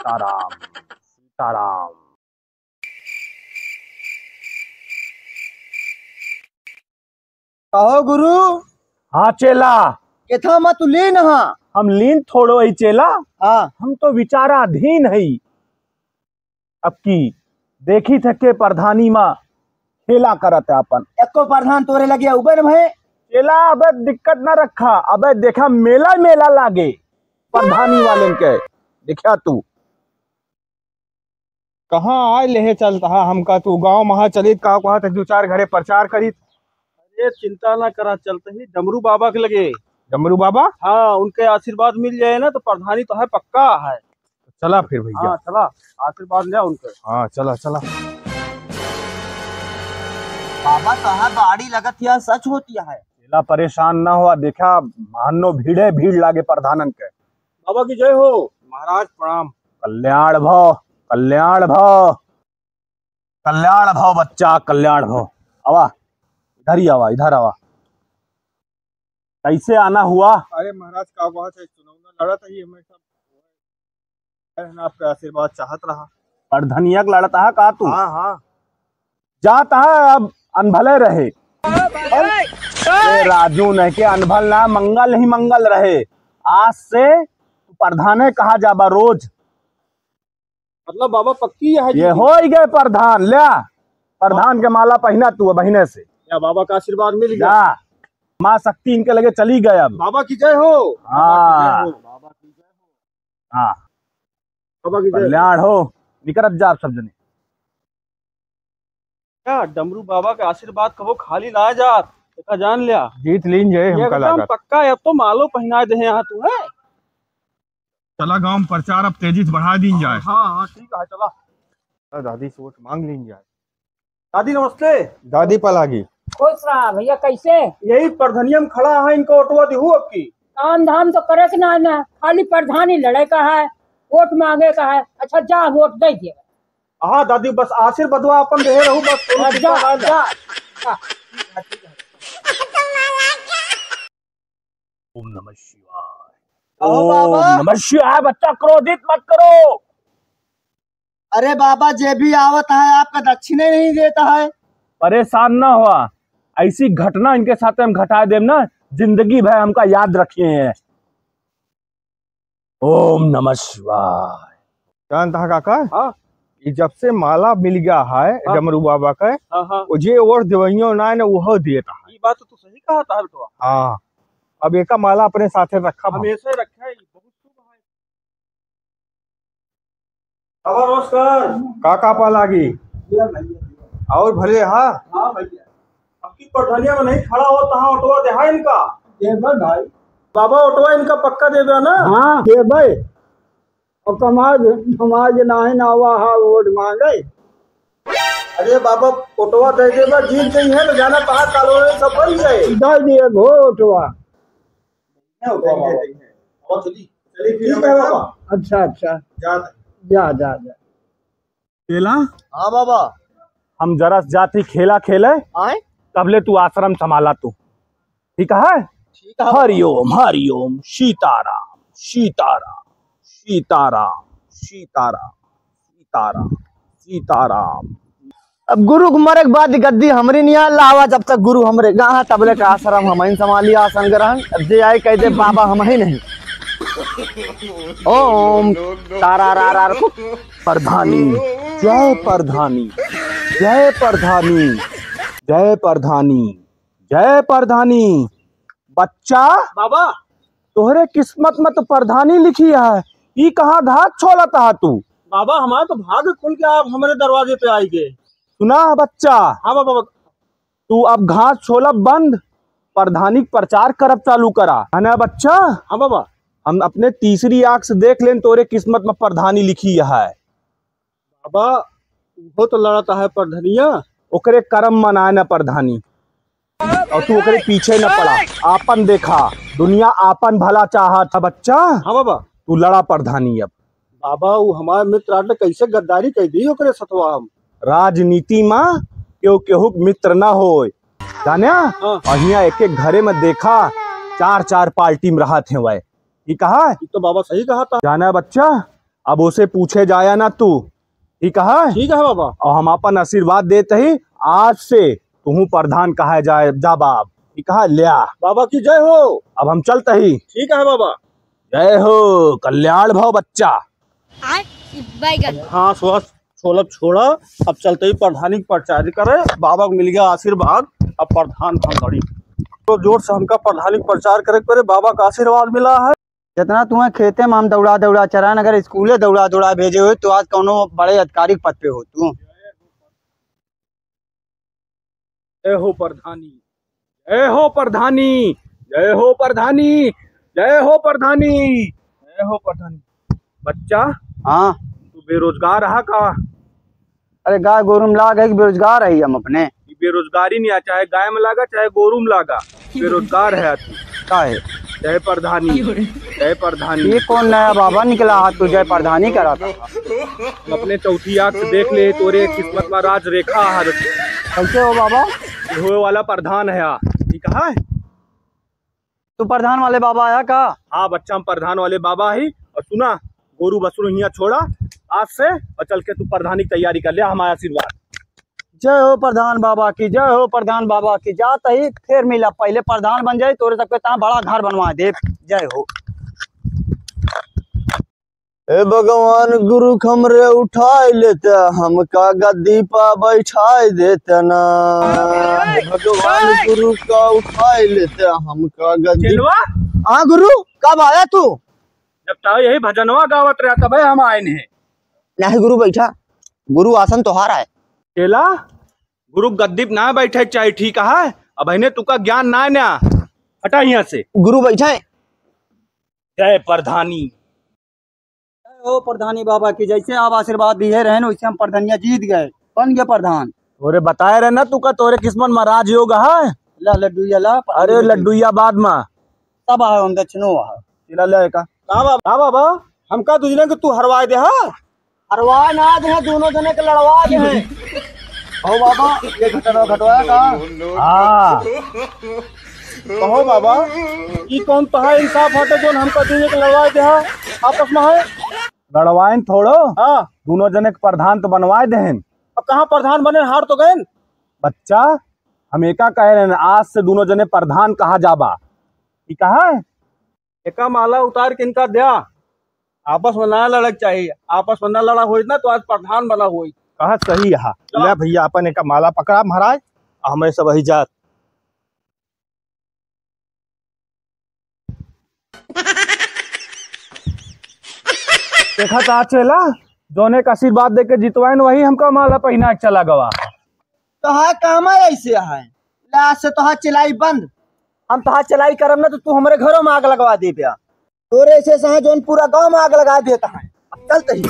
सीताराम सीताराम। कहो गुरु हाँ चेला, के था मैं तू लीन हाँ। हम लीन थोड़ो ही चेला, हाँ हम तो विचाराधीन है। अब की देखी थे के प्रधानी माँ खेला करत है अपन। एको प्रधान तोरे लगे उबर में चेला अबे दिक्कत न रखा, अबे देखा मेला मेला लागे प्रधानी वाले के। देखा तू कहाँ आए ले चलता है हमका, तू गांव महा चलित का कहा दो चार घरे प्रचार करित। अरे चिंता ना करा, चलते ही डमरू बाबा के लगे। डमरू बाबा, हाँ, उनके आशीर्वाद मिल जाए ना तो प्रधानी तो है पक्का है। चला फिर भैया। हाँ चला, आशीर्वाद लिया उनके। हाँ चला चला। बाबा कहा बाड़ी लगत या सच होती है। चेला परेशान ना हुआ, देखा मानो भीड़े भीड़ लागे प्रधानन के। बाबा की जय हो। महाराज प्रणाम। कल्याण भव कल्याण भव कल्याण भव बच्चा कल्याण भव। आवा इधर ही आवा, इधर आवा। कैसे आना हुआ? अरे महाराज का बात है, चुनाव लड़ा था ही हमेशा आपका आशीर्वाद चाहत रहा। प्रधनिया लड़ता है का तू? हाँ हाँ जाता है अब अनभले रहे। राजू नहीं के अनभल ना, मंगल ही मंगल रहे। आज से प्रधाने कहा जाबा रोज। मतलब बाबा पक्की है ये हो ही गए प्रधान। लिया प्रधान के माला पहना तू बहने से। या बाबा का आशीर्वाद मिल गया। जा माँ शक्ति इनके लगे चली गए अब। बाबा की जय हो। हाँ बाबा की जय हो। हाँ बाबा की जय हो। कल्याण हो। निकरत जा सब जने। क्या डमरू बाबा का आशीर्वाद कहो खाली ना जात, देखा जान लिया। जीत लीन जाए हमका एकदम लागत। पक्का है, अब तो मालो पहना दे यहाँ तू है। चला गांव में प्रचार अब तेजी से बढ़ा दी जाए। हाँ हाँ ठीक है, चला। दादी से वोट मांग ली जाए। दादी नमस्ते। दादी पलागी। खुश रहा भैया। कैसे यही प्रधानिया में खड़ा है, इनको ऑटोवा दिहू आपकी। काम धाम तो करे के ना है, खाली प्रधानी लड़े का है, वोट मांगे का है। अच्छा जा वोट दे दिए। हाँ दादी बस आशीर्वादवा अपन रहे रहू बस। कोनो जा चिंता ना जा जा। ओम नमः शिवाय। कहो ओम बाबा। नमः शिवाय। बच्चा क्रोधित मत करो। अरे बाबा जे भी आवत है आपका दक्षिणे नहीं देता है। परेशान ना हुआ, ऐसी घटना इनके साथ हम घटा देम ना, जिंदगी भर हमका याद रखिए हैं। ओम नमः शिवाय। जानता है काका? हाँ ये जब से माला मिल गया है हाँ। डमरू बाबा का, हाँ हाँ, वो जे और दवाइयों ना है ना वो देता है। ये बात तो तू सही कहा था बेटवा। हाँ अब एक माला अपने साथे रखा भाई। हमेशा ही रखा है, बहुत शुभ है। बाबा नमस्कार। काका पालागी और भले। हाँ हाँ भैया, आपकी प्रधानिया में नहीं खड़ा हो तहाँ ऑटोवा दे इनका। भाई बाबा ऑटोवा इनका पक्का दे दो ना। हाँ दे भाई। और समाज समाज नहीं ना हुआ है वोट मांगे। अरे बाबा ऑटोवा दे देगा, जीत गई है तो जाना कहाँ कॉलोनी सब बन गए। दे दिए वोटवा। ठीक है बाबा। अच्छा अच्छा जाते। जा जा जा। खेला हाँ बाबा। हम जरा जाती खेला खेले, आए तबले तू आश्रम संभाला तू। ठीक है? ठीक है। हरिओम हरिओम सीताराम सीताराम सीताराम सीताराम सीताराम सीताराम। अब गुरु मरे के बाद गद्दी हमरी नहीं लावा, जब तक गुरु हमरे गाँव तबले का आश्रम हम ही संभाली आसन ग्रहण। अब जे आए कहते बाबा हम ही नहीं। ओम तारा रा रा प्रधानी जय प्रधानी जय प्रधानी जय प्रधानी जय प्रधानी। बच्चा बाबा तोहरे किस्मत में तो प्रधानी लिखी है, ई कहाँ घाट छोड़ा था तू? बाबा हमारा तो भाग्य खुल के आप हमारे दरवाजे पे आई गए। सुना बच्चा, हाँ बाबा। तू अब घाट छोला बंद, प्रधानी प्रचार करब चालू करा है ना बच्चा। हाँ बाबा। हम अपने तीसरी आंख से देख लें तोरे किस्मत में प्रधानी लिखी है। बाबा वो तो लड़ता है प्रधानिया, ओकरे कर्म मनाए न प्रधानी, और तू ओकरे पीछे न पड़ा। आपन देखा, दुनिया आपन भला चाहत है बच्चा। हाँ बाबा। तू लड़ा प्रधानी अब। बाबा वो हमारे मित्र ने कैसे गद्दारी कर दी ओकरे सतवा हम। राजनीति में केहू केहू मित्र न हो जाना। और यहाँ एक एक घरे में देखा चार चार पार्टी में रहा थे वह। ये कहा ये तो बाबा सही कहा था। जाना बच्चा, अब उसे पूछे जाया ना तू, ठीक है? ठीक है बाबा। और हम अपन आशीर्वाद देते ही आज से तू प्रधान कहा जाए जा बाप, ठीक है? लिया बाबा की जय हो। अब हम चलते ही। ठीक है बाबा। जय हो कल्याण भव बच्चा। हाँ स्वस्थ छोलब छोड़ा। अब चलते ही प्रधानी प्रचार करे। बाबा को मिल गया आशीर्वाद, अब प्रधान भंगड़ी तो जोर से हमका प्रधानी प्रचार करे करे। बाबा का आशीर्वाद मिला है। जितना तुम्हें खेते में हम दौड़ा दौड़ा चरान, अगर स्कूले दौड़ा दौड़ा भेजे हुए तो आज कौनो बड़े अधिकारी पद पे हो तू। जय हो प्रधानी, जय हो प्रधानी, जय हो प्रधानी, जय हो प्रधानी, जय हो प्रधानी। बच्चा हाँ तू बेरोजगार रहा का? अरे गाय गोरू में लाग है कि बेरोजगार है हम अपने। ये बेरोजगारी नहीं है, चाहे गाय में लागा चाहे गोरू में लागा, बेरोजगार है तू। का है जय प्रधानी, जय प्रधानी। ये कौन नया बाबा निकला हाथ तुझे प्रधानी करा था? अपने चौथी आंख से देख ले, तोरे किस्मत में राज रेखा है। कैसे हो बाबा? हुए वाला प्रधान है आ, ठीक है? तू प्रधान वाले बाबा आया का? हाँ बच्चा, हम प्रधान वाले बाबा ही। और सुना, गोरू बसरू हिया छोड़ा आज से और चल के तू प्रधानी की तैयारी कर लिया। हमारा आशीर्वाद। जय हो प्रधान बाबा की, जय हो प्रधान बाबा की। जात ही फिर मिला, पहले प्रधान बन जाए तोरे सबके ता बड़ा घर बनवा दे। जय हो। ए भगवान गुरु खमरे उठाए लेते, हमका गद्दी पा बैठाए देते ना। भगवान गुरु का उठाए लेते, हमका गद्दी। चलवा हाँ गुरु, कब आया तू? जब तक यही भजनवा गावत रहा तब हम आए हैं। नहीं गुरु बैठा, गुरु आसन तोहारा है। केला गुरु गद्दी पे ना बैठे चाहिए, ठीक है? अब इन्हें तुका ज्ञान ना ना हटा यहाँ से। गुरु बैठा है। जय प्रधानी। जय हो प्रधानी बाबा की, जैसे आप आशीर्वाद दिए रहे वैसे हम प्रधानिया जीत गए, बन गए प्रधान। तोरे बताए रहे ना तुका तोरे किस्मत में राज योग है। ला लड्डू ला। अरे लड्डूया बाद में सब आए हम दक्षिणो आए। चिला ले का। हाँ बाबा, हमका दूसरे को तू हरवाए दे। हाँ हरवा ना दे, दोनों जने के लड़वा दे। हो बाबा, ये घटना घटवाया का? हाँ कहो बाबा, ये कौन तहा इंसाफ हटे जो हमका दूसरे को लड़वाए दे? हाँ आपस में है। लड़वाइन थोड़ो, हाँ दोनों जने के प्रधान तो बनवाए देहन। अब कहाँ प्रधान बने, हार तो गए। बच्चा हम एका कह रहे हैं, आज से दोनों जने प्रधान कहा जाबा, ठीक है? एका माला उतार के इनका दिया। आपस में ना लड़क चाहिए, आपस में ना लड़ा हुई ना तो आज प्रधान बना हुई। कहा सही है। ले भैया अपन एक माला पकड़ा महाराज, हमें सब वही जात। देखा था चला, जोने का आशीर्वाद देके जितवाइन वही हमका माला पहना के चला गवा। तोहार काम है ऐसे है, लाश से तोहार चलाई बंद। हम तोहार चलाई करम ना तो तू हमारे घरों में आग लगवा दे पिया। तोरे ऐसे जोन पूरा गांव में आग लगा देता है। चलते ही